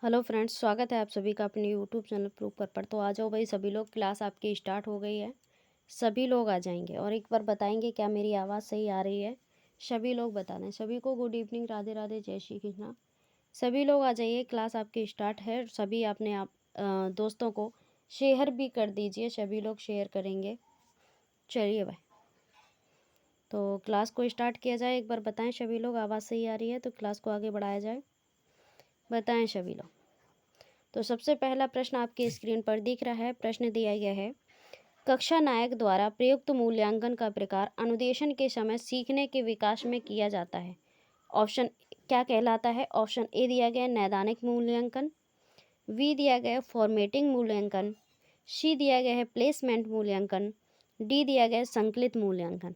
Hello friends, स्वागत है आप सभी का अपने यूट्यूब चैनल प्रूव पर। तो आ जाओ भाई सभी लोग, क्लास आपकी स्टार्ट हो गई है। सभी लोग आ जाएंगे और एक बार बताएंगे क्या मेरी आवाज़ सही आ रही है। सभी लोग बता दें। सभी को गुड इवनिंग, राधे राधे, जय श्री कृष्णा। सभी लोग आ जाइए, क्लास आपकी स्टार्ट है। सभी आपने दोस्तों को शेयर भी कर दीजिए, सभी लोग शेयर करेंगे। चलिए भाई, तो क्लास को स्टार्ट किया जाए। एक बार बताएं सभी लोग, आवाज़ सही आ रही है तो क्लास को आगे बढ़ाया जाए। बताएं सभी लोग। तो सबसे पहला प्रश्न आपकी स्क्रीन पर दिख रहा है। प्रश्न दिया गया है, कक्षा नायक द्वारा प्रयुक्त मूल्यांकन का प्रकार अनुदेशन के समय सीखने के विकास में किया जाता है। ऑप्शन क्या कहलाता है? ऑप्शन ए दिया गया है नैदानिक मूल्यांकन, बी दिया गया है फॉर्मेटिंग मूल्यांकन, सी दिया गया है प्लेसमेंट मूल्यांकन, डी दिया गया है संकलित मूल्यांकन।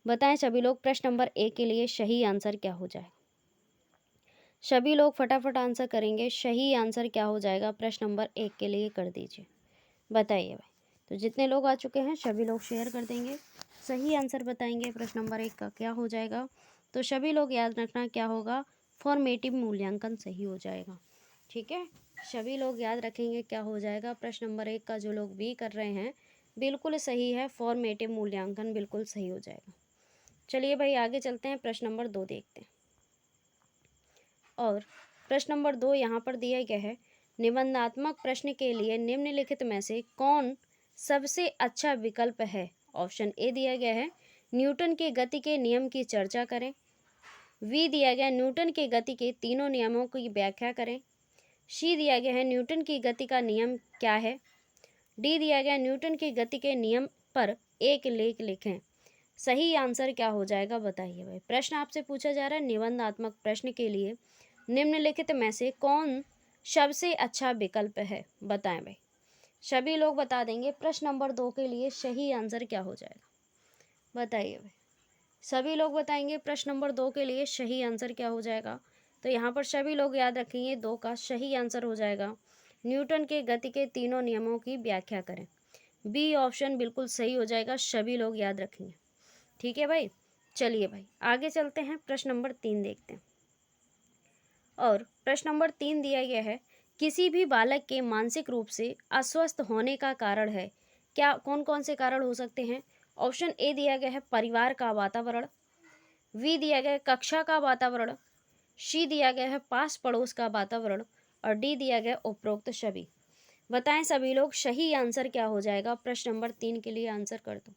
बताएं सभी लोग, प्रश्न नंबर ए के लिए सही आंसर क्या हो जाए? सभी लोग फटाफट आंसर करेंगे। सही आंसर क्या हो जाएगा प्रश्न नंबर एक के लिए, कर दीजिए। बताइए भाई। तो जितने लोग आ चुके हैं सभी लोग शेयर कर देंगे। सही आंसर बताएंगे प्रश्न नंबर एक का क्या हो जाएगा। तो सभी लोग याद रखना क्या होगा, फॉर्मेटिव मूल्यांकन सही हो जाएगा। ठीक है, सभी लोग याद रखेंगे क्या हो जाएगा प्रश्न नंबर एक का। जो लोग बी कर रहे हैं बिल्कुल सही है, फॉर्मेटिव मूल्यांकन बिल्कुल सही हो जाएगा। चलिए भाई आगे चलते हैं, प्रश्न नंबर दो देखते हैं। और प्रश्न नंबर दो यहाँ पर दिया गया है, निबंधात्मक प्रश्न के लिए निम्नलिखित में से कौन सबसे अच्छा विकल्प है? ऑप्शन ए दिया गया है न्यूटन के गति के नियम की चर्चा करें, बी दिया गया न्यूटन के गति के तीनों नियमों की व्याख्या करें, सी दिया गया है न्यूटन की गति का नियम क्या है, डी दिया गया न्यूटन की गति के नियम पर एक लेख लिखें। सही आंसर क्या हो जाएगा बताइए भाई। प्रश्न आपसे पूछा जा रहा है निबंधात्मक प्रश्न के लिए निम्नलिखित में से कौन सबसे अच्छा विकल्प है? बताएं भाई। सभी लोग बता देंगे प्रश्न नंबर दो के लिए सही आंसर क्या हो जाएगा। बताइए भाई। सभी लोग बताएंगे प्रश्न नंबर दो के लिए सही आंसर क्या हो जाएगा। तो यहाँ पर सभी लोग याद रखेंगे दो का सही आंसर हो जाएगा न्यूटन के गति के तीनों नियमों की व्याख्या करें। बी ऑप्शन बिल्कुल सही हो जाएगा, सभी लोग याद रखेंगे। ठीक है भाई, चलिए भाई आगे चलते हैं, प्रश्न नंबर तीन देखते हैं। और प्रश्न नंबर तीन दिया गया है, किसी भी बालक के मानसिक रूप से अस्वस्थ होने का कारण है क्या? कौन कौन से कारण हो सकते हैं? ऑप्शन ए दिया गया है परिवार का वातावरण, बी दिया गया है कक्षा का वातावरण, सी दिया गया है पास पड़ोस का वातावरण और डी दिया गया उपरोक्त सभी। बताएं सभी लोग सही आंसर क्या हो जाएगा प्रश्न नंबर तीन के लिए। आंसर कर दो।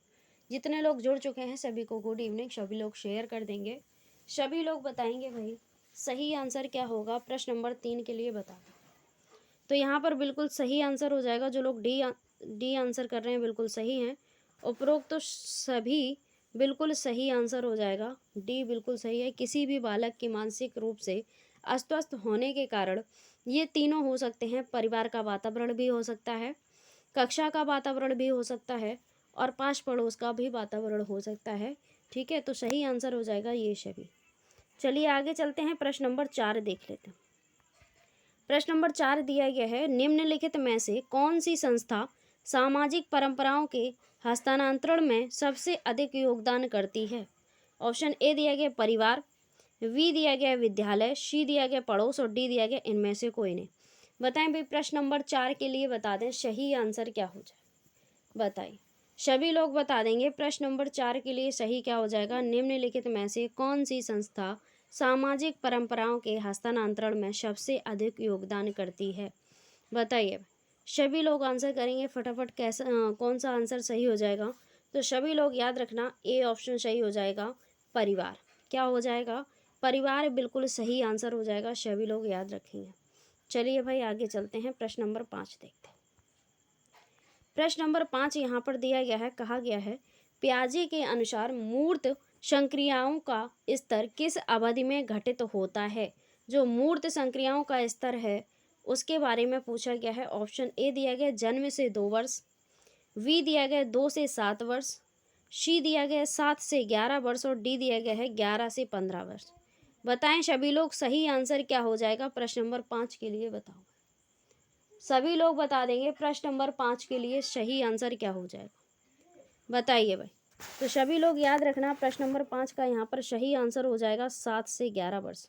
जितने लोग जुड़ चुके हैं सभी को गुड इवनिंग, सभी लोग शेयर कर देंगे। सभी लोग बताएंगे भाई सही आंसर क्या होगा प्रश्न नंबर तीन के लिए, बता दो। तो यहाँ पर बिल्कुल सही आंसर हो जाएगा। जो लोग डी आंसर कर रहे हैं बिल्कुल सही हैं। उपरोक्त तो सभी बिल्कुल सही आंसर हो जाएगा। डी बिल्कुल सही है। किसी भी बालक के मानसिक रूप से अस्वस्थ होने के कारण ये तीनों हो सकते हैं। परिवार का वातावरण भी हो सकता है, कक्षा का वातावरण भी हो सकता है और पास पड़ोस का भी वातावरण हो सकता है। ठीक है, तो सही आंसर हो जाएगा ये सभी। चलिए आगे चलते हैं, प्रश्न नंबर चार देख लेते हैं। प्रश्न नंबर चार दिया गया है, निम्नलिखित में से कौन सी संस्था सामाजिक परंपराओं के हस्तांतरण में सबसे अधिक योगदान करती है? ऑप्शन ए दिया गया परिवार, बी दिया गया विद्यालय, सी दिया गया पड़ोस और डी दिया गया इनमें से कोई नहीं। बताएं भाई प्रश्न नंबर चार के लिए बता दें सही आंसर क्या हो जाए। बताइए। सभी लोग बता देंगे प्रश्न नंबर चार के लिए सही क्या हो जाएगा। निम्नलिखित में से कौन सी संस्था सामाजिक परंपराओं के हस्तांतरण में सबसे अधिक योगदान करती है? बताइए। सभी लोग आंसर करेंगे फटाफट। कैसा कौन सा आंसर सही हो जाएगा? तो सभी लोग याद रखना ए ऑप्शन सही हो जाएगा, परिवार। क्या हो जाएगा? परिवार बिल्कुल सही आंसर हो जाएगा, सभी लोग याद रखेंगे। चलिए भाई आगे चलते हैं, प्रश्न नंबर पाँच देखते हैं। प्रश्न नंबर पाँच यहाँ पर दिया गया है, कहा गया है पियाजे के अनुसार मूर्त संक्रियाओं का स्तर किस अवधि में घटित होता है? जो मूर्त संक्रियाओं का स्तर है उसके बारे में पूछा गया है। ऑप्शन ए दिया गया जन्म से 2 वर्ष, बी दिया गया 2 से 7 वर्ष, सी दिया गया 7 से 11 वर्ष और डी दिया गया है 11 से 15 वर्ष। बताएं सभी लोग सही आंसर क्या हो जाएगा प्रश्न नंबर पाँच के लिए, बताओ। सभी लोग बता देंगे प्रश्न नंबर पाँच के लिए सही आंसर क्या हो जाएगा। बताइए भाई। तो सभी लोग याद रखना प्रश्न नंबर पाँच का यहाँ पर सही आंसर हो जाएगा 7 से 11 वर्ष।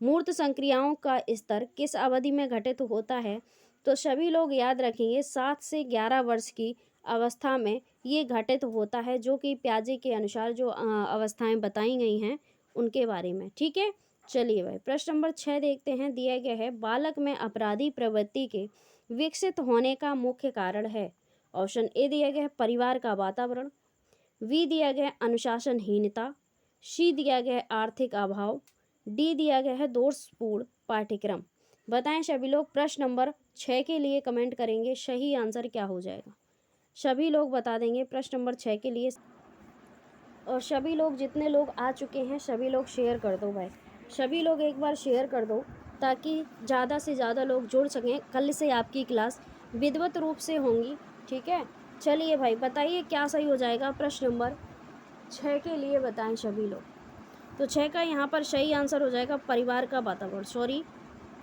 मूर्त संक्रियाओं का स्तर किस अवधि में घटित होता है? तो सभी लोग याद रखेंगे 7 से 11 वर्ष की अवस्था में ये घटित होता है, जो कि पियाजे के अनुसार जो अवस्थाएं बताई गई हैं उनके बारे में। ठीक है, चलिए भाई प्रश्न नंबर 6 देखते हैं। दिया गया है बालक में अपराधी प्रवृत्ति के विकसित होने का मुख्य कारण है। ऑप्शन ए दिया गया है परिवार का वातावरण, बी दिया गया है अनुशासनहीनता, सी दिया गया है आर्थिक अभाव, डी दिया गया है दोषपूर्ण पाठ्यक्रम। बताएं सभी लोग। प्रश्न नंबर 6 के लिए कमेंट करेंगे सही आंसर क्या हो जाएगा। सभी लोग बता देंगे प्रश्न नंबर 6 के लिए। और सभी लोग जितने लोग आ चुके हैं सभी लोग शेयर कर दो भाई, सभी लोग एक बार शेयर कर दो ताकि ज़्यादा से ज़्यादा लोग जुड़ सकें। कल से आपकी क्लास विधिवत रूप से होंगी। ठीक है, चलिए भाई बताइए क्या सही हो जाएगा। प्रश्न नंबर 6 के लिए बताएं सभी लोग। तो 6 का यहाँ पर सही आंसर हो जाएगा परिवार का वातावरण। सॉरी,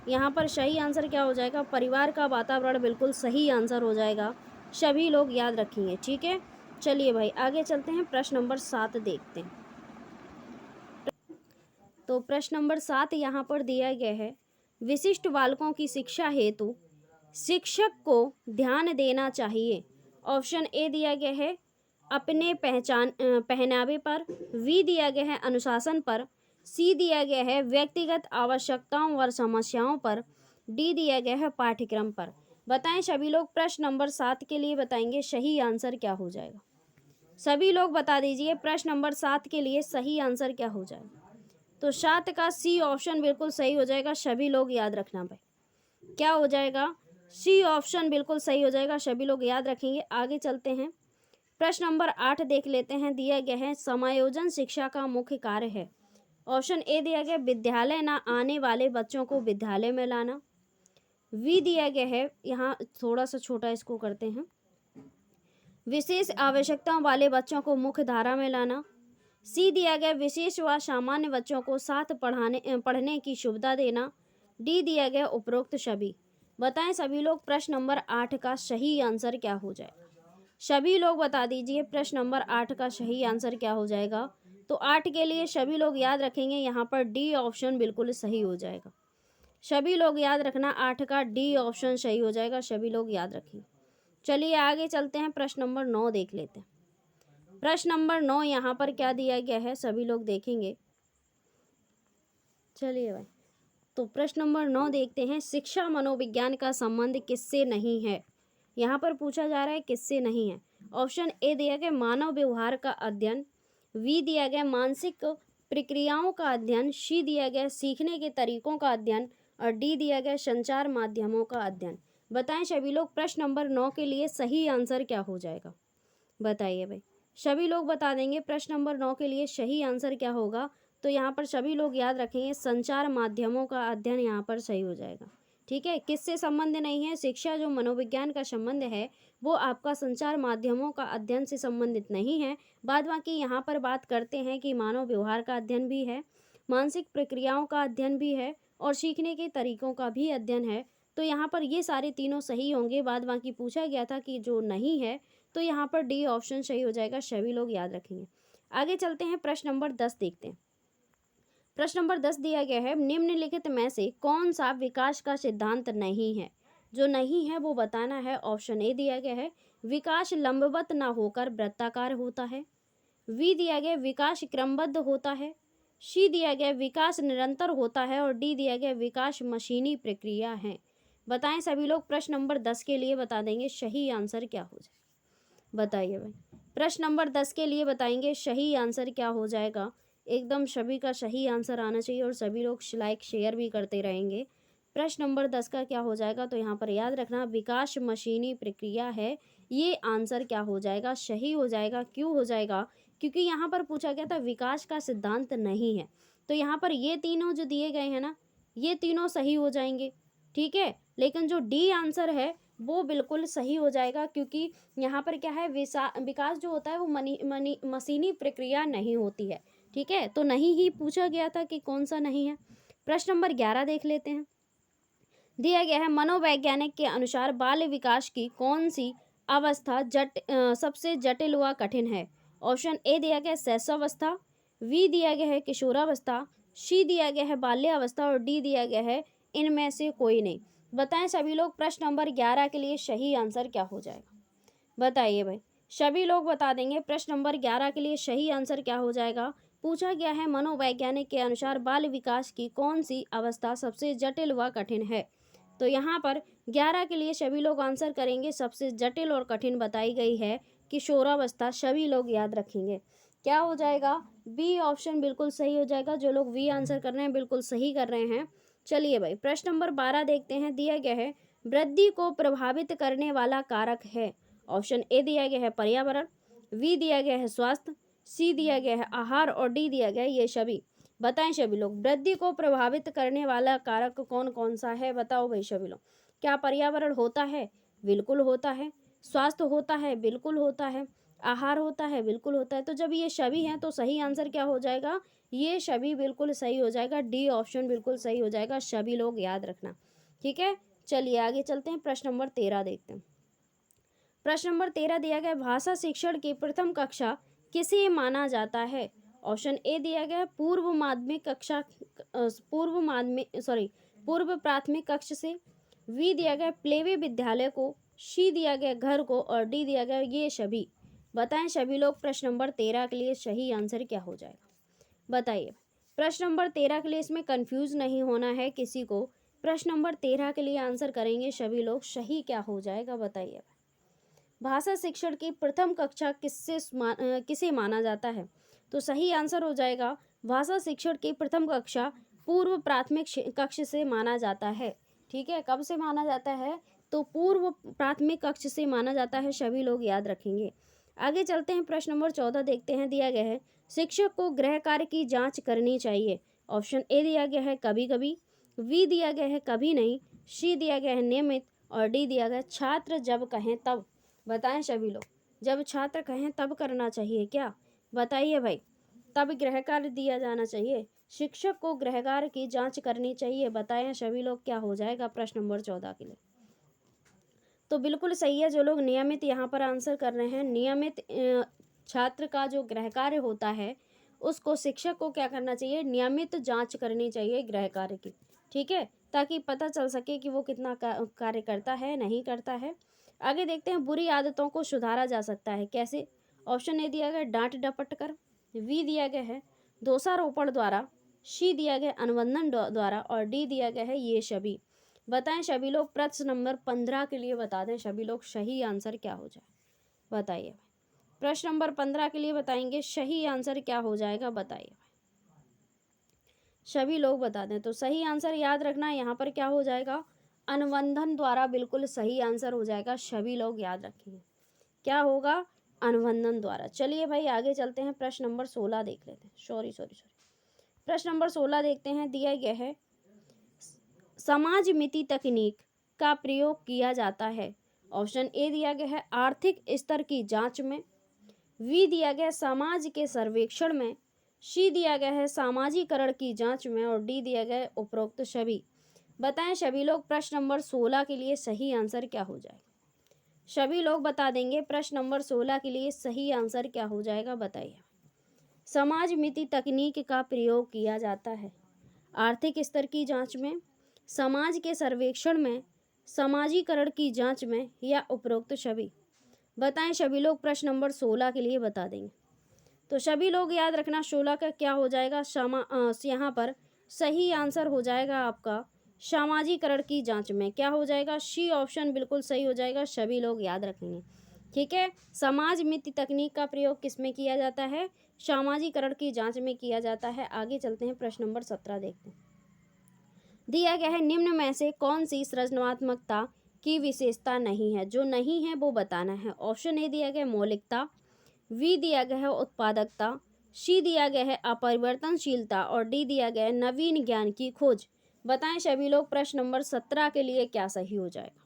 यहाँ पर सही आंसर क्या हो जाएगा? परिवार का वातावरण बिल्कुल सही आंसर हो जाएगा। सभी लोग याद रखेंगे। ठीक है, चलिए भाई आगे चलते हैं। प्रश्न नंबर 7 देखते हैं। तो प्रश्न नंबर 7 यहाँ पर दिया गया है विशिष्ट बालकों की शिक्षा हेतु शिक्षक को ध्यान देना चाहिए। ऑप्शन ए दिया गया है अपने पहनावे पर, वी दिया गया है अनुशासन पर, सी दिया गया है व्यक्तिगत आवश्यकताओं और समस्याओं पर, डी दिया गया है पाठ्यक्रम पर। बताएं सभी लोग। प्रश्न नंबर 7 के लिए बताएंगे सही आंसर क्या हो जाएगा। सभी लोग बता दीजिए प्रश्न नंबर 7 के लिए सही आंसर क्या हो जाएगा। तो 7 का सी ऑप्शन बिल्कुल सही हो जाएगा। सभी लोग याद रखना भाई, क्या हो जाएगा? सी ऑप्शन बिल्कुल सही हो जाएगा। सभी लोग याद रखेंगे। आगे चलते हैं। प्रश्न नंबर 8 देख लेते हैं। दिया गया है समायोजन शिक्षा का मुख्य कार्य है। ऑप्शन ए दिया गया विद्यालय न आने वाले बच्चों को विद्यालय में लाना, वी दिया गया है, यहाँ थोड़ा सा छोटा इसको करते हैं, विशेष आवश्यकताओं वाले बच्चों को मुख्य धारा में लाना, सी दिया गया विशेष व सामान्य बच्चों को साथ पढ़ने की सुविधा देना, डी दिया गया उपरोक्त सभी। बताएं सभी लोग प्रश्न नंबर 8 का सही आंसर क्या हो जाएगा। सभी लोग बता दीजिए प्रश्न नंबर 8 का सही आंसर क्या हो जाएगा। तो 8 के लिए सभी लोग याद रखेंगे यहाँ पर डी ऑप्शन बिल्कुल सही हो जाएगा। सभी लोग याद रखना 8 का डी ऑप्शन सही हो जाएगा। सभी लोग याद रखेंगे। चलिए आगे चलते हैं। प्रश्न नंबर 9 देख लेते हैं। प्रश्न नंबर 9 यहाँ पर क्या दिया गया है सभी लोग देखेंगे। चलिए भाई, तो प्रश्न नंबर 9 देखते हैं। शिक्षा मनोविज्ञान का संबंध किससे नहीं है? यहाँ पर पूछा जा रहा है किससे नहीं है। ऑप्शन ए दिया गया मानव व्यवहार का अध्ययन, वी दिया गया मानसिक प्रक्रियाओं का अध्ययन, सी दिया गया सीखने के तरीकों का अध्ययन और डी दिया गया संचार माध्यमों का अध्ययन। बताएं सभी लोग प्रश्न नंबर 9 के लिए सही आंसर क्या हो जाएगा। बताइए भाई, सभी लोग बता देंगे प्रश्न नंबर 9 के लिए सही आंसर क्या होगा। तो यहाँ पर सभी लोग याद रखेंगे संचार माध्यमों का अध्ययन यहाँ पर सही हो जाएगा। ठीक है, किससे संबंध नहीं है? शिक्षा जो मनोविज्ञान का संबंध है वो आपका संचार माध्यमों का अध्ययन से संबंधित नहीं है। बाद बाकी यहाँ पर बात करते हैं कि मानव व्यवहार का अध्ययन भी है, मानसिक प्रक्रियाओं का अध्ययन भी है और सीखने के तरीकों का भी अध्ययन है। तो यहाँ पर ये सारे तीनों सही होंगे। बाद बाकी पूछा गया था कि जो नहीं है, तो यहाँ पर डी ऑप्शन सही हो जाएगा। सभी लोग याद रखेंगे। आगे चलते हैं। प्रश्न नंबर 10 देखते हैं। प्रश्न नंबर 10 दिया गया है निम्नलिखित में से कौन सा विकास का सिद्धांत नहीं है? जो नहीं है वो बताना है। ऑप्शन ए दिया गया है विकास लंबवत न होकर वृत्ताकार होता है, वी दिया गया विकास क्रमबद्ध होता है, सी दिया गया विकास निरंतर होता है और डी दिया गया विकास मशीनी प्रक्रिया है। बताएं सभी लोग। प्रश्न नंबर 10 के लिए बता देंगे सही आंसर क्या हो जाए। बताइए भाई, प्रश्न नंबर 10 के लिए बताएंगे सही आंसर क्या हो जाएगा। एकदम सभी का सही आंसर आना चाहिए और सभी लोग लाइक शेयर भी करते रहेंगे। प्रश्न नंबर 10 का क्या हो जाएगा। तो यहाँ पर याद रखना विकास मशीनी प्रक्रिया है। ये आंसर क्या हो जाएगा? सही हो जाएगा। क्यों हो जाएगा? क्योंकि यहाँ पर पूछा गया था विकास का सिद्धांत नहीं है। तो यहाँ पर ये तीनों जो दिए गए हैं ना, ये तीनों सही हो जाएंगे। ठीक है, लेकिन जो डी आंसर है वो बिल्कुल सही हो जाएगा, क्योंकि यहाँ पर क्या है विकास जो होता है वो मशीनी प्रक्रिया नहीं होती है। ठीक है, तो नहीं ही पूछा गया था कि कौन सा नहीं है। प्रश्न नंबर 11 देख लेते हैं। दिया गया है मनोवैज्ञानिक के अनुसार बाल विकास की कौन सी अवस्था सबसे जटिल व कठिन है? ऑप्शन ए दिया गया शैशवावस्था, वी दिया गया है किशोरावस्था, सी दिया गया है बाल्यावस्था और डी दिया गया है इनमें से कोई नहीं। बताएं सभी लोग प्रश्न नंबर 11 के लिए सही आंसर क्या हो जाएगा, बताइए भाई। सभी लोग बता देंगे प्रश्न नंबर 11 के लिए सही आंसर क्या हो जाएगा। पूछा गया है मनोवैज्ञानिक के अनुसार बाल विकास की कौन सी अवस्था सबसे जटिल व कठिन है। तो यहाँ पर 11 के लिए सभी लोग आंसर करेंगे, सबसे जटिल और कठिन बताई गई है किशोरावस्था। सभी लोग याद रखेंगे क्या हो जाएगा, बी ऑप्शन बिल्कुल सही हो जाएगा। जो लोग वी आंसर कर रहे हैं बिल्कुल सही कर रहे हैं। चलिए भाई प्रश्न नंबर 12 देखते हैं। दिया गया है वृद्धि को प्रभावित करने वाला कारक है। ऑप्शन ए दिया गया है पर्यावरण, वी दिया गया है स्वास्थ्य, सी दिया गया है आहार और डी दिया गया है ये सभी। बताएं सभी लोग वृद्धि को प्रभावित करने वाला कारक कौन कौन सा है, बताओ भाई सभी लोग। क्या पर्यावरण होता है, बिल्कुल होता है। स्वास्थ्य होता है, बिल्कुल होता है। आहार होता है, बिल्कुल होता है। तो जब ये सभी हैं तो सही आंसर क्या हो जाएगा, ये सभी बिल्कुल सही हो जाएगा। डी ऑप्शन बिल्कुल सही हो जाएगा। सभी लोग याद रखना, ठीक है। चलिए आगे चलते हैं, प्रश्न नंबर 13 देखते हैं। प्रश्न नंबर 13 दिया गया भाषा शिक्षण की प्रथम कक्षा किसे माना जाता है। ऑप्शन ए दिया गया है पूर्व माध्यमिक कक्षा, पूर्व प्राथमिक कक्ष से, वी दिया गया प्लेवे विद्यालय को, सी दिया गया घर को और डी दिया गया ये सभी। बताएं सभी लोग प्रश्न नंबर 13 के लिए सही आंसर क्या हो जाएगा, बताइए। प्रश्न नंबर 13 के लिए इसमें कंफ्यूज नहीं होना है किसी को। प्रश्न नंबर 13 के लिए आंसर करेंगे सभी लोग, सही क्या हो जाएगा बताइए। भाषा शिक्षण की प्रथम कक्षा किसे माना जाता है। तो सही आंसर हो जाएगा भाषा शिक्षण की प्रथम कक्षा पूर्व प्राथमिक कक्ष से माना जाता है। ठीक है, कब से माना जाता है, तो पूर्व प्राथमिक कक्ष से माना जाता है। सभी लोग याद रखेंगे। आगे चलते हैं, प्रश्न नंबर 14 देखते हैं। दिया गया है शिक्षक को गृह कार्य की जांच करनी चाहिए। ऑप्शन ए दिया गया है कभी कभी, वी दिया गया है कभी नहीं, सी दिया गया है नियमित और डी दिया गया है छात्र जब कहें तब। बताएं सभी लोग, जब छात्र कहें तब करना चाहिए क्या, बताइए भाई। तब गृह कार्य दिया जाना चाहिए, शिक्षक को गृह कार्य की जांच करनी चाहिए। बताएं सभी लोग क्या हो जाएगा प्रश्न नंबर 14 के लिए। तो बिल्कुल सही है, जो लोग नियमित यहाँ पर आंसर कर रहे हैं। नियमित छात्र का जो गृह कार्य होता है उसको शिक्षक को क्या करना चाहिए, नियमित जांच करनी चाहिए गृह कार्य की। ठीक है, ताकि पता चल सके कि वो कितना कार्य करता है नहीं करता है। आगे देखते हैं, बुरी आदतों को सुधारा जा सकता है कैसे। ऑप्शन ए दिया गया डांट डपट कर, वी दिया गया है दोषारोपण द्वारा, सी दिया गया अनुबंधन द्वारा और डी दिया गया है ये सभी। बताएं सभी लोग प्रश्न नंबर 15 के लिए बता दें सभी लोग सही आंसर क्या हो जाए, बताइए। प्रश्न नंबर 15 के लिए बताएंगे सही आंसर क्या हो जाएगा, बताइए सभी लोग बता दें। तो सही आंसर याद रखना यहाँ पर क्या हो जाएगा, अनुबंधन द्वारा बिल्कुल सही आंसर हो जाएगा। सभी लोग याद रखेंगे क्या होगा, अनुबंधन द्वारा। चलिए भाई आगे चलते हैं, प्रश्न नंबर 16 देख लेते हैं। सॉरी प्रश्न नंबर 16 देखते हैं। दिया गया है समाज मिति तकनीक का प्रयोग किया जाता है। ऑप्शन ए दिया गया है आर्थिक स्तर की जांच में, वी दिया गया है समाज के सर्वेक्षण में, सी दिया गया है सामाजिकरण की जांच में और डी दिया गया है उपरोक्त सभी। बताएं सभी लोग प्रश्न नंबर 16 के लिए सही आंसर क्या हो जाएगा, सभी लोग बता देंगे प्रश्न नंबर 16 के लिए सही आंसर क्या हो जाएगा, बताइए। समाज मिति तकनीक का प्रयोग किया जाता है आर्थिक स्तर की जांच में, समाज के सर्वेक्षण में, सामाजिकरण की जांच में या उपरोक्त सभी। बताएं सभी लोग प्रश्न नंबर 16 के लिए बता देंगे। तो सभी लोग याद रखना 16 का क्या हो जाएगा, यहाँ पर सही आंसर हो जाएगा आपका सामाजिकरण की जांच में। क्या हो जाएगा, सी ऑप्शन बिल्कुल सही हो जाएगा। सभी लोग याद रखेंगे, ठीक है। समाज मिति तकनीक का प्रयोग किसमें किया जाता है, सामाजिकरण की जांच में किया जाता है। आगे चलते हैं, प्रश्न नंबर 17 देखते हैं। दिया गया है निम्न में से कौन सी सृजनात्मकता की विशेषता नहीं है। जो नहीं है वो बताना है। ऑप्शन ए दिया गया मौलिकता, वी दिया गया है उत्पादकता, सी दिया गया है अपरिवर्तनशीलता और डी दिया गया है नवीन ज्ञान की खोज। बताएं सभी लोग प्रश्न नंबर 17 के लिए क्या सही हो जाएगा,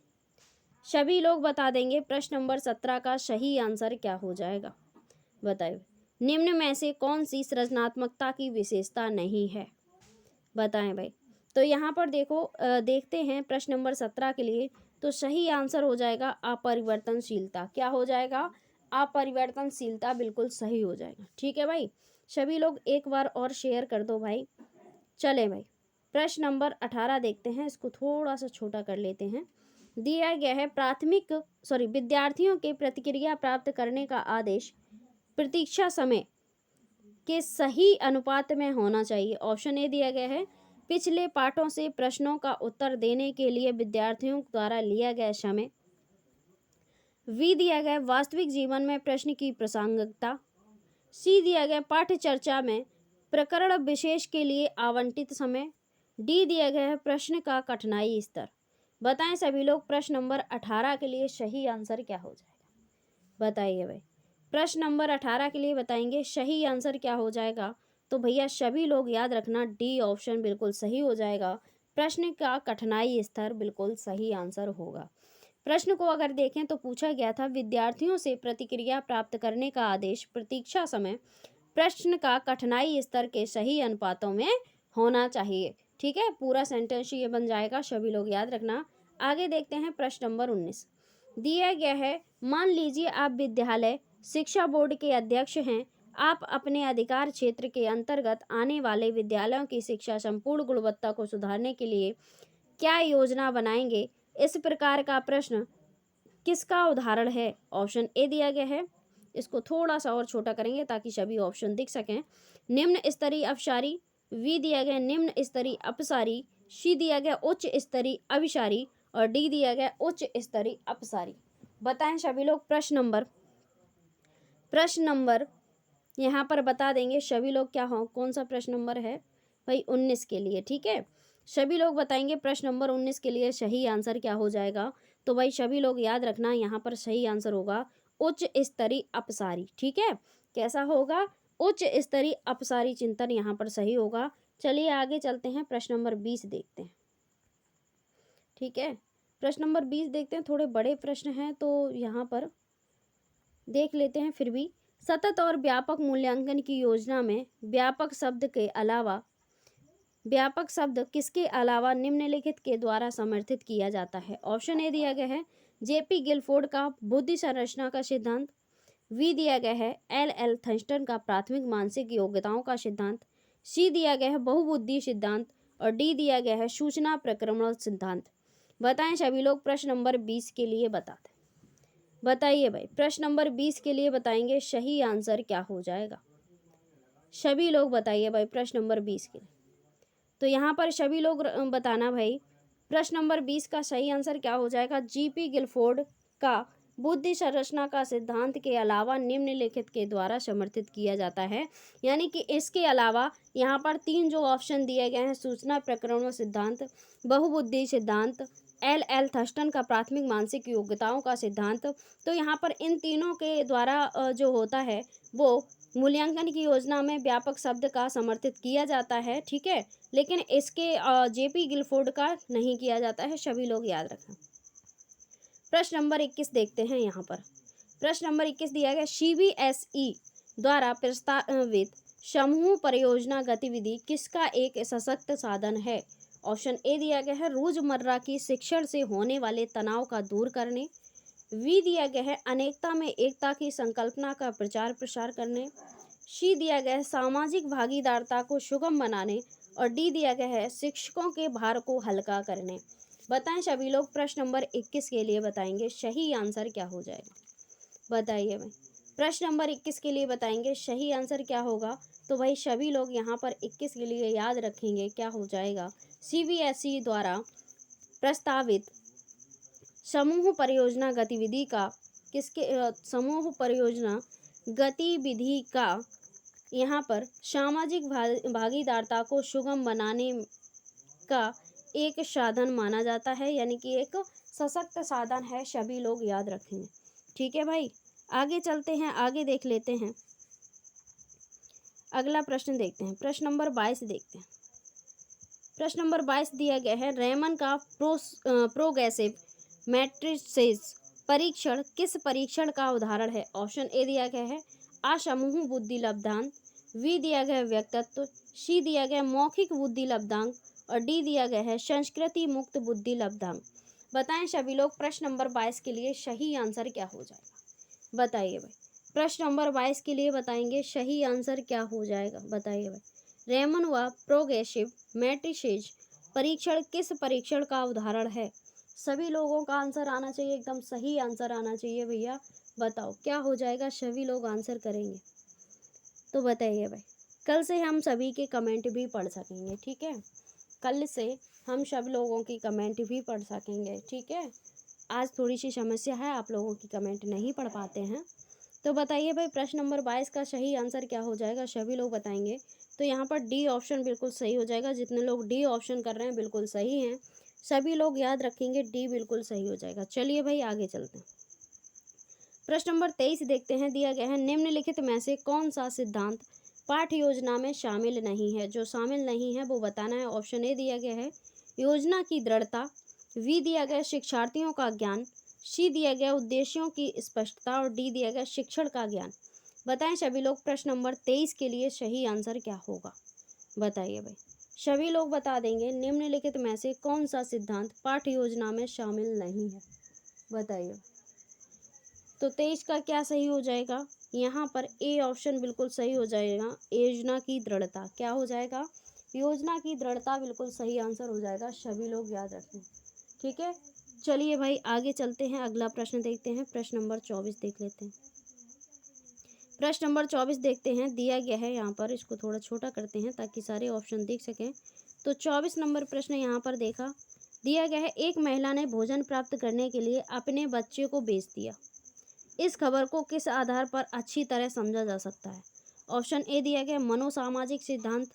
सभी लोग बता देंगे प्रश्न नंबर 17 का सही आंसर क्या हो जाएगा, बताइए। निम्न में से कौन सी सृजनात्मकता की विशेषता नहीं है, बताएं भाई। तो यहाँ पर देखो देखते हैं प्रश्न नंबर 17 के लिए। तो सही आंसर हो जाएगा अपरिवर्तनशीलता। क्या हो जाएगा, अपरिवर्तनशीलता बिल्कुल सही हो जाएगा। ठीक है भाई, सभी लोग एक बार और शेयर कर दो भाई, चले भाई, प्रश्न नंबर 18 देखते हैं, इसको थोड़ा सा छोटा कर लेते हैं। दिया गया है विद्यार्थियों के प्रतिक्रिया प्राप्त करने का आदेश प्रतीक्षा समय के सही अनुपात में होना चाहिए। ऑप्शन ए दिया गया है पिछले पाठों से प्रश्नों का उत्तर देने के लिए विद्यार्थियों द्वारा लिया गया समय। वी दिया गया वास्तविक जीवन में प्रश्न की प्रासंगिकता। सी दिया गया पाठ्य चर्चा में प्रकरण विशेष के लिए आवंटित समय। डी दिया गया है प्रश्न का कठिनाई स्तर। बताएं सभी लोग, प्रश्न नंबर 18 के लिए सही आंसर क्या हो जाएगा? बताइए भाई, प्रश्न नंबर 18 के लिए बताएंगे सही आंसर क्या हो जाएगा? तो भैया सभी लोग याद रखना, डी ऑप्शन बिल्कुल सही हो जाएगा। प्रश्न का कठिनाई स्तर बिल्कुल सही आंसर होगा। प्रश्न को अगर देखें तो पूछा गया था विद्यार्थियों से प्रतिक्रिया प्राप्त करने का आदेश प्रतीक्षा समय प्रश्न का कठिनाई स्तर के सही अनुपातों में होना चाहिए। ठीक है, पूरा सेंटेंस ये बन जाएगा, सभी लोग याद रखना। आगे देखते हैं प्रश्न नंबर 19 दिया गया है। मान लीजिए आप विद्यालय शिक्षा बोर्ड के अध्यक्ष हैं। आप अपने अधिकार क्षेत्र के अंतर्गत आने वाले विद्यालयों की शिक्षा संपूर्ण गुणवत्ता को सुधारने के लिए क्या योजना बनाएंगे? इस प्रकार का प्रश्न किसका उदाहरण है? ऑप्शन ए दिया गया है, इसको थोड़ा सा और छोटा करेंगे ताकि सभी ऑप्शन दिख सकें। निम्न स्तरीय अपसारी। वी दिया गया निम्न स्तरीय अपसारी। सी दिया गया उच्च स्तरीय अभिसारी और डी दिया गया उच्च स्तरीय अपसारी। बताएं सभी लोग, प्रश्न नंबर यहाँ पर बता देंगे सभी लोग क्या हो, कौन सा प्रश्न नंबर है भाई? 19 के लिए। ठीक है, सभी लोग बताएंगे प्रश्न नंबर 19 के लिए सही आंसर क्या हो जाएगा? तो भाई सभी लोग याद रखना, यहाँ पर सही आंसर होगा उच्च स्तरीय अपसारी। ठीक है, कैसा होगा? उच्च स्तरीय अपसारी चिंतन यहाँ पर सही होगा। चलिए आगे चलते हैं, प्रश्न नंबर 20 देखते हैं। ठीक है, प्रश्न नंबर 20 देखते हैं, थोड़े बड़े प्रश्न हैं तो यहाँ पर देख लेते हैं। फिर भी सतत और व्यापक मूल्यांकन की योजना में व्यापक शब्द किसके अलावा निम्नलिखित के द्वारा समर्थित किया जाता है? ऑप्शन ए दिया गया है जेपी गिलफोर्ड का बुद्धि संरचना का सिद्धांत। वी दिया गया है एल थंस्टन का प्राथमिक मानसिक योग्यताओं का सिद्धांत। सी दिया गया है बहुबुद्धि सिद्धांत और डी दिया गया है सूचना प्रक्रमण सिद्धांत। बताएं सभी लोग, प्रश्न नंबर 20 के लिए बताइए भाई, प्रश्न नंबर 20 के लिए बताएंगे सही आंसर क्या हो जाएगा? सभी लोग बताइए भाई, प्रश्न नंबर 20 के लिए। तो यहाँ पर सभी लोग बताना भाई, प्रश्न नंबर 20 का सही आंसर क्या हो जाएगा? जीपी गिलफोर्ड का बुद्धि संरचना का सिद्धांत के अलावा निम्नलिखित के द्वारा समर्थित किया जाता है। यानी कि इसके अलावा यहाँ पर 3 जो ऑप्शन दिए गए हैं, सूचना प्रक्रमण सिद्धांत, बहुबुद्धि सिद्धांत, एल थंस्टन का प्राथमिक मानसिक योग्यताओं का सिद्धांत, तो यहाँ पर इन तीनों के द्वारा जो होता है वो मूल्यांकन की योजना में व्यापक शब्द का समर्थित किया जाता है। ठीक है, लेकिन इसके जेपी गिलफोर्ड का नहीं किया जाता है, सभी लोग याद रखें। प्रश्न नंबर 21 देखते हैं। यहाँ पर प्रश्न नंबर 21 दिया गया सीबीएसई द्वारा प्रस्तावित समूह परियोजना गतिविधि किसका एक सशक्त साधन है? ऑप्शन ए दिया गया है रोजमर्रा की शिक्षण से होने वाले तनाव का दूर करने। वी दिया गया है अनेकता में एकता की संकल्पना का प्रचार प्रसार करने। सी दिया गया है सामाजिक भागीदारता को सुगम बनाने और डी दिया गया है शिक्षकों के भार को हल्का करने। बताएं सभी लोग, प्रश्न नंबर 21 के लिए बताएंगे सही आंसर क्या हो जाएगा? बताइए भाई, प्रश्न नंबर 21 के लिए बताएंगे सही आंसर क्या होगा? तो भाई सभी लोग यहाँ पर 21 के लिए याद रखेंगे क्या हो जाएगा? सीबीएसई द्वारा प्रस्तावित समूह परियोजना गतिविधि का यहाँ पर सामाजिक भागीदारता को सुगम बनाने का एक साधन माना जाता है, यानी कि एक सशक्त साधन है, सभी लोग याद रखेंगे। ठीक है भाई, आगे चलते हैं, आगे देख लेते हैं। अगला प्रश्न देखते हैं, प्रश्न नंबर 22 देखते हैं। प्रश्न नंबर 22 दिया गया है रेमन का प्रोग्रेसिव मैट्रिसेस परीक्षण किस परीक्षण का उदाहरण है? ऑप्शन ए दिया गया है असमूह बुद्धि लब्धांक। वी दिया गया है व्यक्तित्व। सी दिया गया मौखिक बुद्धि लब्धांक और डी दिया गया है संस्कृति मुक्त बुद्धि लब्धांक। बताएं सभी लोग, प्रश्न नंबर 22 के लिए सही आंसर क्या हो जाएगा? बताइए भाई, प्रश्न नंबर 22 के लिए बताएंगे सही आंसर क्या हो जाएगा? बताइए भाई, रैमन व प्रोग्रेसिव मैट्रिसेज परीक्षण किस परीक्षण का उदाहरण है? सभी लोगों का आंसर आना चाहिए, एकदम सही आंसर आना चाहिए भैया। बताओ क्या हो जाएगा, सभी लोग आंसर करेंगे तो बताइए भाई। कल से हम सभी के कमेंट भी पढ़ सकेंगे, ठीक है। कल से हम सब लोगों की कमेंट भी पढ़ सकेंगे, ठीक है। आज थोड़ी सी समस्या है, आप लोगों की कमेंट नहीं पढ़ पाते हैं। तो बताइए भाई, प्रश्न नंबर 22 का सही आंसर क्या हो जाएगा, सभी लोग बताएंगे। तो यहाँ पर डी ऑप्शन बिल्कुल सही हो जाएगा। जितने लोग डी ऑप्शन कर रहे हैं बिल्कुल सही हैं, सभी लोग याद रखेंगे डी बिल्कुल सही हो जाएगा। चलिए भाई आगे चलते हैं। प्रश्न नंबर 23 देखते हैं, दिया गया है निम्नलिखित में से कौन सा सिद्धांत पाठ्य योजना में शामिल नहीं है। जो शामिल नहीं है वो बताना है। ऑप्शन ए दिया गया है योजना की दृढ़ता, बी दिया गया शिक्षार्थियों का ज्ञान, सी दिया गया उद्देश्यों की स्पष्टता और डी दिया गया शिक्षण का ज्ञान। बताएं सभी लोग, प्रश्न नंबर 23 के लिए सही आंसर क्या होगा, बताइए भाई। सभी लोग बता देंगे निम्नलिखित में से कौन सा सिद्धांत पाठ्य योजना में शामिल नहीं है, बताइए। तो 23 का क्या सही हो जाएगा, यहाँ पर ए ऑप्शन बिल्कुल सही हो जाएगा। योजना की दृढ़ता क्या हो जाएगा, योजना की दृढ़ता बिल्कुल सही आंसर हो जाएगा, सभी लोग याद रखें, ठीक है। चलिए भाई आगे चलते हैं, अगला प्रश्न देखते हैं। प्रश्न नंबर 24 देख लेते हैं। प्रश्न नंबर 24 देखते हैं, दिया गया है यहाँ पर, इसको थोड़ा छोटा करते हैं ताकि सारे ऑप्शन देख सकें। तो 24 नंबर प्रश्न यहाँ पर देखा, दिया गया है एक महिला ने भोजन प्राप्त करने के लिए अपने बच्चे को बेच दिया। इस खबर को किस आधार पर अच्छी तरह समझा जा सकता है। ऑप्शन ए दिया गया मनोसामाजिक सिद्धांत,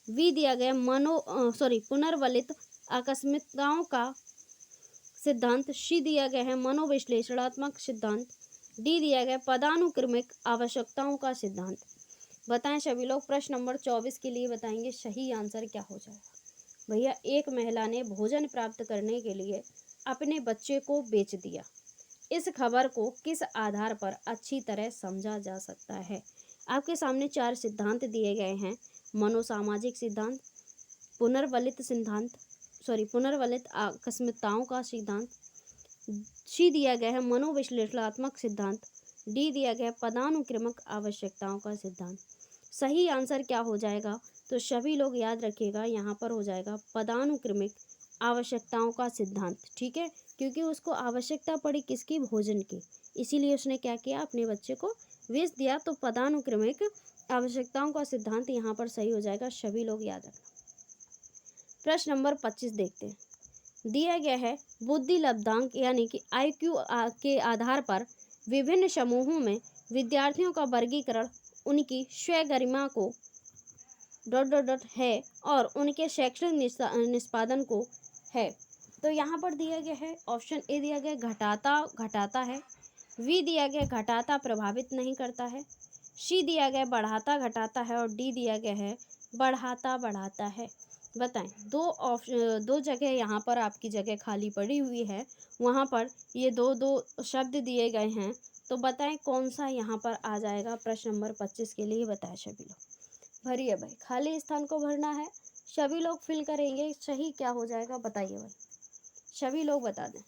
बी दिया गया पुनर्वलित आकस्मिकताओं का सिद्धांत, सी दिया गया है मनोविश्लेषणात्मक सिद्धांत, डी दिया गया पदानुक्रमिक आवश्यकताओं का सिद्धांत। बताएं सभी लोग, प्रश्न नंबर 24 के लिए बताएंगे सही आंसर क्या हो जाएगा। भैया एक महिला ने भोजन प्राप्त करने के लिए अपने बच्चे को बेच दिया। इस खबर को किस आधार पर अच्छी तरह समझा जा सकता है। आपके सामने 4 सिद्धांत दिए गए हैं। मनोसामाजिक सिद्धांत, पुनर्वलित आकस्मिकताओं का सिद्धांत, सी दिया गया है मनोविश्लेषणात्मक सिद्धांत, डी दिया गया पदानुक्रमिक आवश्यकताओं का सिद्धांत। सही आंसर क्या हो जाएगा, तो सभी लोग याद रखिएगा, यहाँ पर हो जाएगा पदानुक्रमिक आवश्यकताओं का सिद्धांत, ठीक है। क्योंकि उसको आवश्यकता पड़ी किसकी, भोजन की, इसीलिए उसने क्या किया, अपने बच्चे को बेच दिया। तो पदानुक्रमिक आवश्यकताओं का सिद्धांत यहाँ पर सही हो जाएगा, सभी लोग याद रखना। प्रश्न नंबर 25 देखते हैं, दिया गया है बुद्धि लब्धांक यानी कि IQ के आधार पर विभिन्न समूहों में विद्यार्थियों का वर्गीकरण उनकी स्वगरिमा को है और उनके शैक्षणिक निष्पादन को है। तो यहाँ पर दिया गया है, ऑप्शन ए दिया गया घटाता है, बी दिया गया घटाता प्रभावित नहीं करता है, सी दिया गया बढ़ाता घटाता है और डी दिया गया है बढ़ाता बढ़ाता है। बताएं, दो जगह यहाँ पर आपकी जगह खाली पड़ी हुई है, वहाँ पर ये दो शब्द दिए गए हैं। तो बताएं कौन सा यहाँ पर आ जाएगा। प्रश्न नंबर 25 के लिए बताएं सभी लोग, भरिए भाई, खाली स्थान को भरना है, सभी लोग फिल करेंगे। सही क्या हो जाएगा बताइए भाई, सभी लोग बता दें,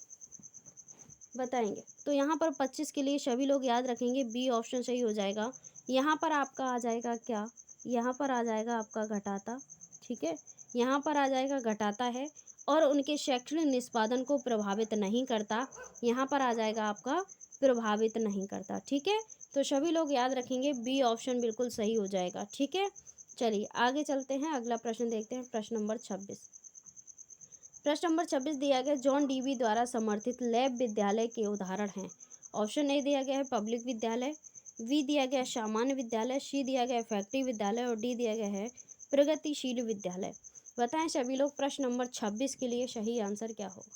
बताएंगे। तो यहाँ पर 25 के लिए सभी लोग याद रखेंगे बी ऑप्शन सही हो जाएगा। यहाँ पर आपका आ जाएगा क्या, यहाँ पर आ जाएगा आपका घटाता, ठीक है, यहाँ पर आ जाएगा घटाता है और उनके शैक्षणिक निष्पादन को प्रभावित नहीं करता, यहाँ पर आ जाएगा आपका प्रभावित नहीं करता, ठीक है। तो सभी लोग याद रखेंगे बी ऑप्शन बिल्कुल सही हो जाएगा, ठीक है। चलिए आगे चलते हैं, अगला प्रश्न देखते हैं। प्रश्न नंबर 26, प्रश्न नंबर 26 दिया गया जॉन डीवी द्वारा समर्थित लैब विद्यालय के उदाहरण हैं। ऑप्शन ए दिया गया है पब्लिक विद्यालय, बी दिया गया सामान्य विद्यालय, सी दिया गया फैक्ट्री विद्यालय और डी दिया गया है प्रगतिशील विद्यालय। बताएं सभी लोग, प्रश्न नंबर 26 के लिए सही आंसर क्या होगा,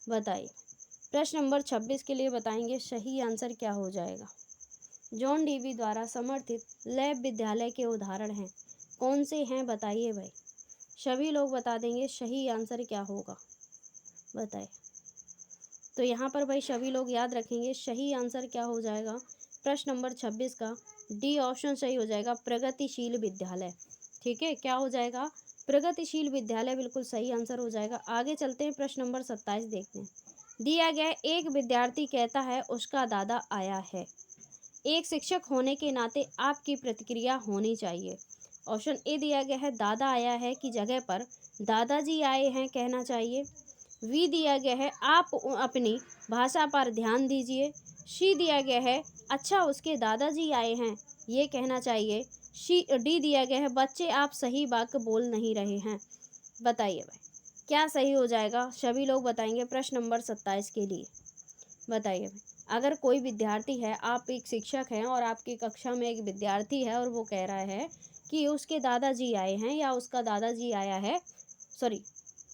बताइए। प्रश्न नंबर 26 के लिए बताएंगे सही आंसर क्या हो जाएगा। जॉन डीवी द्वारा समर्थित लैब विद्यालय के उदाहरण हैं, कौन से हैं बताइए भाई, सभी लोग बता देंगे सही आंसर क्या होगा, बताइए। तो यहाँ पर भाई सभी लोग याद रखेंगे सही आंसर क्या हो जाएगा। प्रश्न नंबर 26 का डी ऑप्शन सही हो जाएगा, प्रगतिशील विद्यालय, ठीक है। क्या हो जाएगा, प्रगतिशील विद्यालय बिल्कुल सही आंसर हो जाएगा। आगे चलते हैं, प्रश्न नंबर 27 देखते हैं। दिया गया एक विद्यार्थी कहता है उसका दादा आया है। एक शिक्षक होने के नाते आपकी प्रतिक्रिया होनी चाहिए। ऑप्शन ए दिया गया है दादा आया है की जगह पर दादाजी आए हैं कहना चाहिए। वी दिया गया है आप अपनी भाषा पर ध्यान दीजिए। सी दिया गया है अच्छा उसके दादाजी आए हैं ये कहना चाहिए। डी दिया गया है बच्चे आप सही वाक्य बोल नहीं रहे हैं। बताइए भाई क्या सही हो जाएगा, सभी लोग बताएंगे प्रश्न नंबर 27 के लिए। बताइए भाई अगर कोई विद्यार्थी है, आप एक शिक्षक हैं और आपकी कक्षा में एक विद्यार्थी है और वो कह रहा है कि उसके दादाजी आए हैं या उसका दादाजी आया है, सॉरी,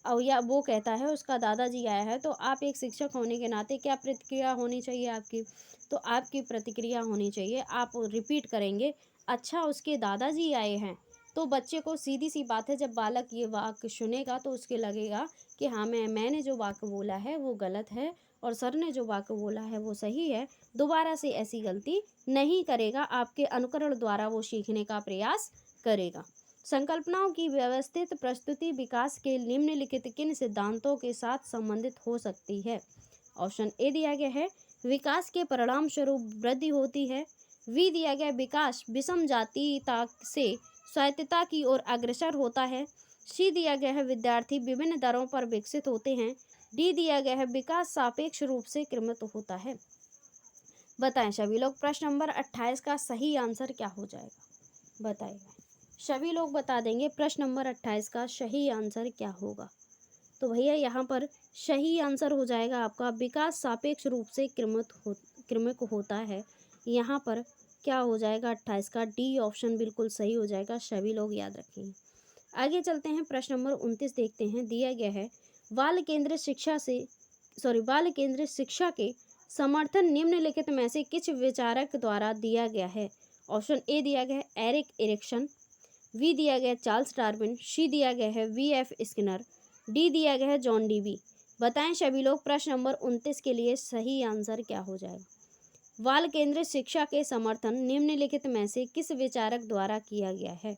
और या वो कहता है उसका दादाजी आया है, तो आप एक शिक्षक होने के नाते क्या प्रतिक्रिया होनी चाहिए आपकी? तो आपकी प्रतिक्रिया होनी चाहिए, आप रिपीट करेंगे अच्छा उसके दादाजी आए हैं। तो बच्चे को सीधी सी बात है, जब बालक ये वाक्य सुनेगा तो उसके लगेगा कि हाँ मैंने जो वाक्य बोला है वो गलत है और सर ने जो वाक्य बोला है वो सही है। दोबारा से ऐसी गलती नहीं करेगा, आपके अनुकरण द्वारा वो सीखने का प्रयास करेगा। संकल्पनाओं की व्यवस्थित प्रस्तुति विकास के निम्नलिखित किन सिद्धांतों के साथ संबंधित हो सकती है? ऑप्शन ए दिया गया है विकास के परिणाम स्वरूप वृद्धि होती है। वी दिया गया विकास विषम जातीयता से स्वायत्तता की ओर अग्रसर होता है। सी दिया गया है विद्यार्थी विभिन्न दरों पर विकसित होते हैं। डी दिया गया है विकास सापेक्ष रूप से क्रमित होता है। बताएं सभी लोग प्रश्न नंबर 28 का सही आंसर क्या हो जाएगा? बताइए सभी लोग बता देंगे प्रश्न नंबर 28 का सही आंसर क्या होगा। तो भैया यहाँ पर सही आंसर हो जाएगा आपका विकास सापेक्ष रूप से क्रमिक होता है। यहाँ पर क्या हो जाएगा 28 का डी ऑप्शन बिल्कुल सही हो जाएगा, सभी लोग याद रखेंगे। आगे चलते हैं प्रश्न नंबर 29 देखते हैं। दिया गया है बाल केंद्रित शिक्षा के समर्थन निम्नलिखित में से किस विचारक द्वारा दिया गया है? ऑप्शन ए दिया गया है एरिक एरिक्सन। वी दिया गया है चार्ल्स डार्विन। सी दिया गया है वी.एफ. स्किनर। डी दिया गया है जॉन डीवी। बताएं सभी लोग प्रश्न नंबर 29 के लिए सही आंसर क्या हो जाएगा? बाल केंद्रित शिक्षा के समर्थन निम्नलिखित में से किस विचारक द्वारा किया गया है?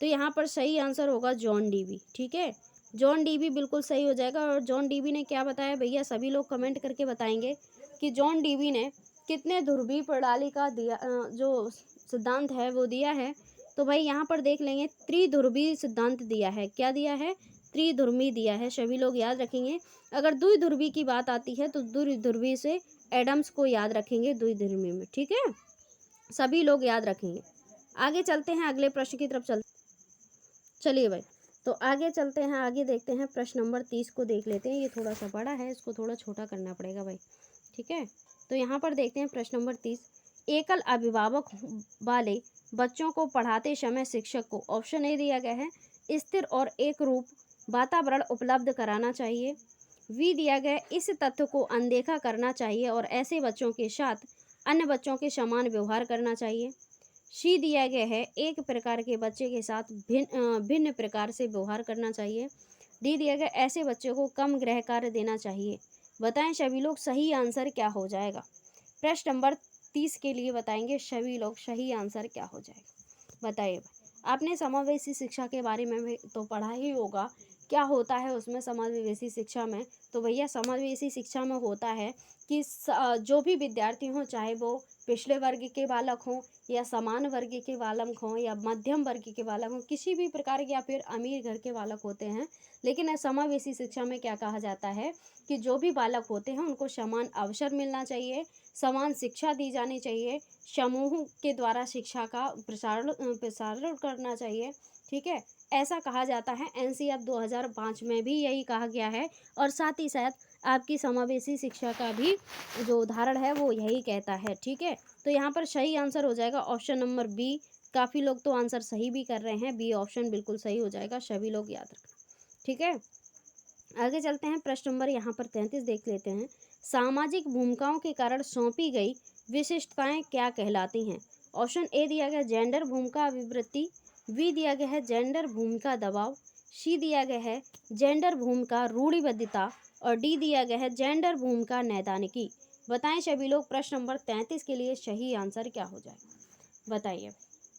तो यहाँ पर सही आंसर होगा जॉन डीवी। ठीक है, जॉन डीवी बिल्कुल सही हो जाएगा। और जॉन डीवी ने क्या बताया भैया, सभी लोग कमेंट करके बताएंगे कि जॉन डीवी ने कितने ध्रुवीय प्रणाली का दिया जो सिद्धांत है वो दिया है। तो भाई यहाँ पर देख लेंगे त्रिध्रुवीय सिद्धांत दिया है। क्या दिया है? त्रिध्रुवीय दिया है, सभी लोग याद रखेंगे। अगर द्विध्रुवीय की बात आती है तो द्विध्रुवीय से एडम्स को याद रखेंगे द्विध्रुवीय में। ठीक है, सभी लोग याद रखेंगे। आगे चलते हैं अगले प्रश्न की तरफ चलिए भाई, तो आगे चलते हैं, आगे देखते हैं प्रश्न नंबर 30 को देख लेते हैं। ये थोड़ा सा बड़ा है, इसको थोड़ा छोटा करना पड़ेगा भाई। ठीक है, तो यहाँ पर देखते हैं प्रश्न नंबर 30। एकल अभिभावक वाले बच्चों को पढ़ाते समय शिक्षक को ऑप्शन ए दिया गया है स्थिर और एक रूप वातावरण उपलब्ध कराना चाहिए। वी दिया गया इस तथ्य को अनदेखा करना चाहिए और ऐसे बच्चों के साथ अन्य बच्चों के समान व्यवहार करना चाहिए। सी दिया गया है एक प्रकार के बच्चे के साथ भिन्न प्रकार से व्यवहार करना चाहिए। डी दिया गया ऐसे बच्चे को कम गृह कार्य देना चाहिए। बताएं सभी लोग सही आंसर क्या हो जाएगा? प्रश्न नंबर 30 के लिए बताएंगे सभी लोग सही आंसर क्या हो जाएगा। बताइए, आपने समावेशी शिक्षा के बारे में भी तो पढ़ा ही होगा, क्या होता है उसमें समावेशी शिक्षा में? तो भैया समावेशी शिक्षा में होता है कि जो भी विद्यार्थी हों, चाहे वो पिछले वर्ग के बालक हों या समान वर्ग के बालक हों या मध्यम वर्ग के बालक हों, किसी भी प्रकार के या फिर अमीर घर के बालक होते हैं, लेकिन समावेशी शिक्षा में क्या कहा जाता है कि जो भी बालक होते हैं उनको समान अवसर मिलना चाहिए, समान शिक्षा दी जानी चाहिए, समूह के द्वारा शिक्षा का प्रसारण करना चाहिए। ठीक है, ऐसा कहा जाता है। एनसीएफ 2005 में भी यही कहा गया है और साथ ही साथ आपकी समावेशी शिक्षा का भी जो उदाहरण है वो यही कहता है। ठीक है, तो यहाँ पर सही आंसर हो जाएगा ऑप्शन नंबर बी। काफ़ी लोग तो आंसर सही भी कर रहे हैं, बी ऑप्शन बिल्कुल सही हो जाएगा, सभी लोग याद रखना। ठीक है, आगे चलते हैं प्रश्न नंबर यहाँ पर 33 देख लेते हैं। सामाजिक भूमिकाओं के कारण सौंपी गई विशिष्टताएं क्या कहलाती हैं? ऑप्शन ए दिया गया जेंडर भूमिका अभिवृत्ति। वी दिया गया है जेंडर भूमिका दबाव। सी दिया गया है जेंडर भूमिका रूढ़िबद्धता और डी दिया गया है जेंडर भूमिका नैदानिकी। बताएं सभी लोग प्रश्न नंबर 33 के लिए सही आंसर क्या हो जाएगा? बताइए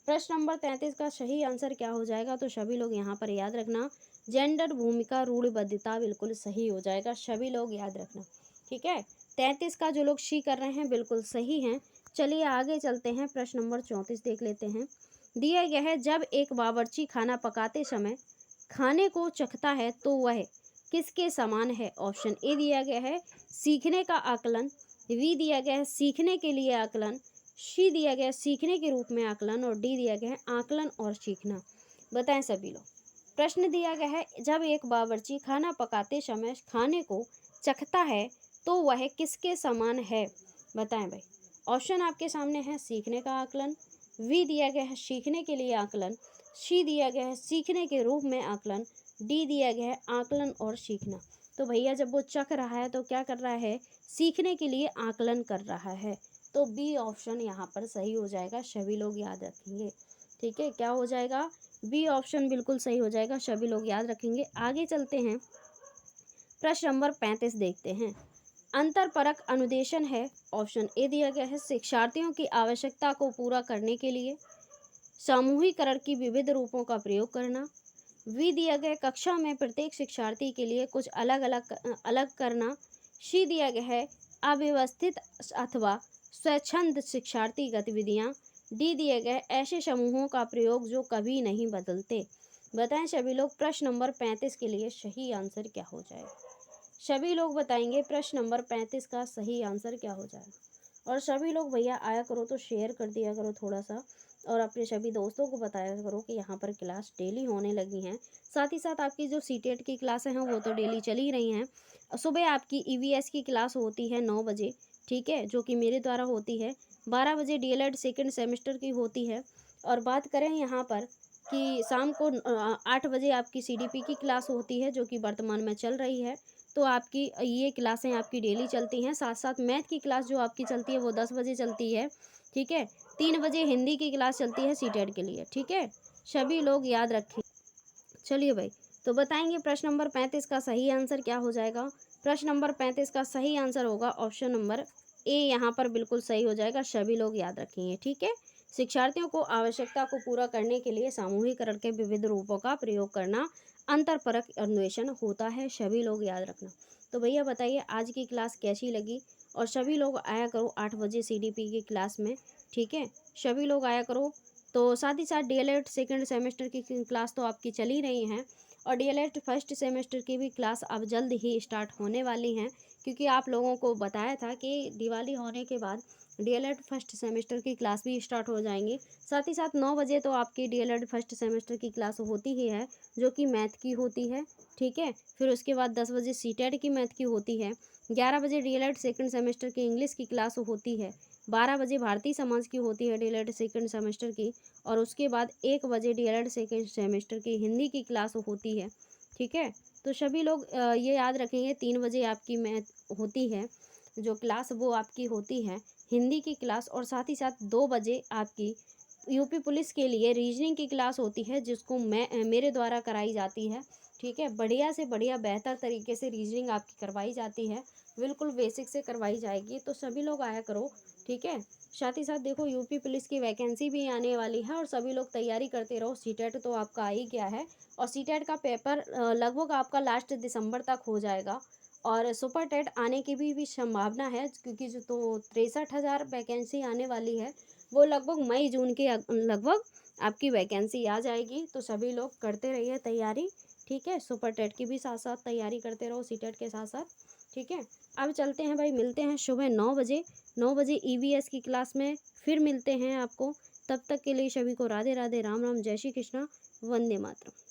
प्रश्न नंबर 33 का सही आंसर क्या हो जाएगा? तो सभी लोग यहाँ पर याद रखना जेंडर भूमिका रूढ़िबद्धता बिल्कुल सही हो जाएगा, सभी लोग याद रखना। ठीक है, 33 का जो लोग सी कर रहे हैं बिल्कुल सही हैं। चलिए आगे चलते हैं, प्रश्न नंबर 34 देख लेते हैं। दिया गया है जब एक बावर्ची खाना पकाते समय खाने को चखता है तो वह किसके समान है। ऑप्शन ए दिया गया है सीखने का आकलन, बी दिया गया है सीखने के लिए आकलन, सी दिया गया है सीखने के रूप में आकलन और डी दिया गया है आकलन और सीखना। बताएं सभी लोग। प्रश्न दिया गया है जब एक बावर्ची खाना पकाते समय खाने को चखता है तो वह किसके समान है। बताएं भाई। ऑप्शन आपके सामने है सीखने का आकलन, वी दिया गया है सीखने के लिए आकलन, सी दिया गया है सीखने के रूप में आकलन, डी दिया गया है आकलन और सीखना। तो भैया जब वो चख रहा है तो क्या कर रहा है, सीखने के लिए आकलन कर रहा है। तो बी ऑप्शन यहाँ पर सही हो जाएगा, सभी लोग याद रखेंगे। ठीक है, क्या हो जाएगा, बी ऑप्शन बिल्कुल सही हो जाएगा, सभी लोग याद रखेंगे। आगे चलते हैं, प्रश्न नंबर 35 देखते हैं। अंतरपरक अनुदेशन है। ऑप्शन ए दिया गया है शिक्षार्थियों की आवश्यकता को पूरा करने के लिए सामूहिकरण की विविध रूपों का प्रयोग करना, वी दिया गया कक्षा में प्रत्येक शिक्षार्थी के लिए कुछ अलग अलग करना, सी दिया गया है अव्यवस्थित अथवा स्वच्छंद शिक्षार्थी गतिविधियां, डी दिया गया है ऐसे समूहों का प्रयोग जो कभी नहीं बदलते। बताएं सभी लोग प्रश्न नंबर 35 के लिए सही आंसर क्या हो जाएगा। सभी लोग बताएंगे प्रश्न नंबर 35 का सही आंसर क्या हो जाएगा। और सभी लोग भैया आया करो तो शेयर कर दिया करो थोड़ा सा, और अपने सभी दोस्तों को बताया करो कि यहाँ पर क्लास डेली होने लगी हैं। साथ ही साथ आपकी जो सीटेट की क्लासें हैं वो तो डेली चल ही रही हैं। सुबह आपकी ईवीएस की क्लास होती है 9 बजे, ठीक है, जो कि मेरे द्वारा होती है। 12 बजे डीएलएड सेकेंड सेमेस्टर की होती है। और बात करें यहाँ पर कि शाम को 8 बजे आपकी सीडीपी की क्लास होती है, जो कि वर्तमान में चल रही है। तो आपकी ये क्लासें आपकी डेली चलती हैं। साथ साथ मैथ की क्लास जो आपकी चलती है वो 10 बजे चलती है, ठीक है। 3 बजे हिंदी की क्लास चलती है सीटेट के लिए, ठीक है, सभी लोग याद रखें। चलिए भाई, तो बताएंगे प्रश्न नंबर 35 का सही आंसर क्या हो जाएगा। प्रश्न नंबर 35 का सही आंसर होगा ऑप्शन नंबर ए, यहाँ पर बिल्कुल सही हो जाएगा, सभी लोग याद रखेंगे, ठीक है। शिक्षार्थियों को आवश्यकता को पूरा करने के लिए सामूहिकरण के विविध रूपों का प्रयोग करना अंतरपरक अन्वेषण होता है, सभी लोग याद रखना। तो भैया बताइए आज की क्लास कैसी लगी, और सभी लोग आया करो 8 बजे सीडीपी की क्लास में, ठीक है, सभी लोग आया करो। तो साथ ही साथ डीएलएड सेकेंड सेमेस्टर की क्लास तो आपकी चल ही रही हैं, और डीएलएड फर्स्ट सेमेस्टर की भी क्लास अब जल्द ही स्टार्ट होने वाली हैं, क्योंकि आप लोगों को बताया था कि दिवाली होने के बाद डीएलएड फर्स्ट सेमेस्टर की क्लास भी स्टार्ट हो जाएंगी। साथ ही साथ 9 बजे तो आपकी डीएलएड फर्स्ट सेमेस्टर की क्लास होती ही है, जो कि मैथ की होती है, ठीक है। फिर उसके बाद 10 बजे सीटेट की मैथ की होती है, 11 बजे डीएलएड सेकंड सेमेस्टर की इंग्लिश की क्लास होती है, 12 बजे भारतीय समाज की होती है डीएलएड सेकंड सेमेस्टर की, और उसके बाद 1 बजे डीएलएड सेकंड सेमेस्टर की हिंदी की क्लास होती है, ठीक है। तो सभी लोग ये याद रखेंगे 3 बजे आपकी मैथ होती है जो क्लास, वो आपकी होती है हिंदी की क्लास, और साथ ही साथ 2 बजे आपकी यूपी पुलिस के लिए रीजनिंग की क्लास होती है, जिसको मेरे द्वारा कराई जाती है, ठीक है। बढ़िया से बढ़िया बेहतर तरीके से रीजनिंग आपकी करवाई जाती है, बिल्कुल बेसिक से करवाई जाएगी, तो सभी लोग आया करो, ठीक है। साथ ही साथ देखो यूपी पुलिस की वैकेंसी भी आने वाली है, और सभी लोग तैयारी करते रहो। सीटेट तो आपका आ ही गया है, और सीटेट का पेपर लगभग आपका लास्ट दिसंबर तक हो जाएगा, और सुपर टेट आने की भी संभावना है, क्योंकि जो तो 63,000 वैकेंसी आने वाली है, वो लगभग मई जून के लगभग आपकी वैकेंसी आ जाएगी। तो सभी लोग करते रहिए तैयारी, ठीक है। सुपर टेट की भी साथ साथ तैयारी करते रहो, सी टेट के साथ साथ, ठीक है। अब चलते हैं भाई, मिलते हैं सुबह 9 बजे, 9 बजे ईवीएस की क्लास में फिर मिलते हैं आपको। तब तक के लिए सभी को राधे राधे, राम राम, जय श्री कृष्णा, वंदे मातरम।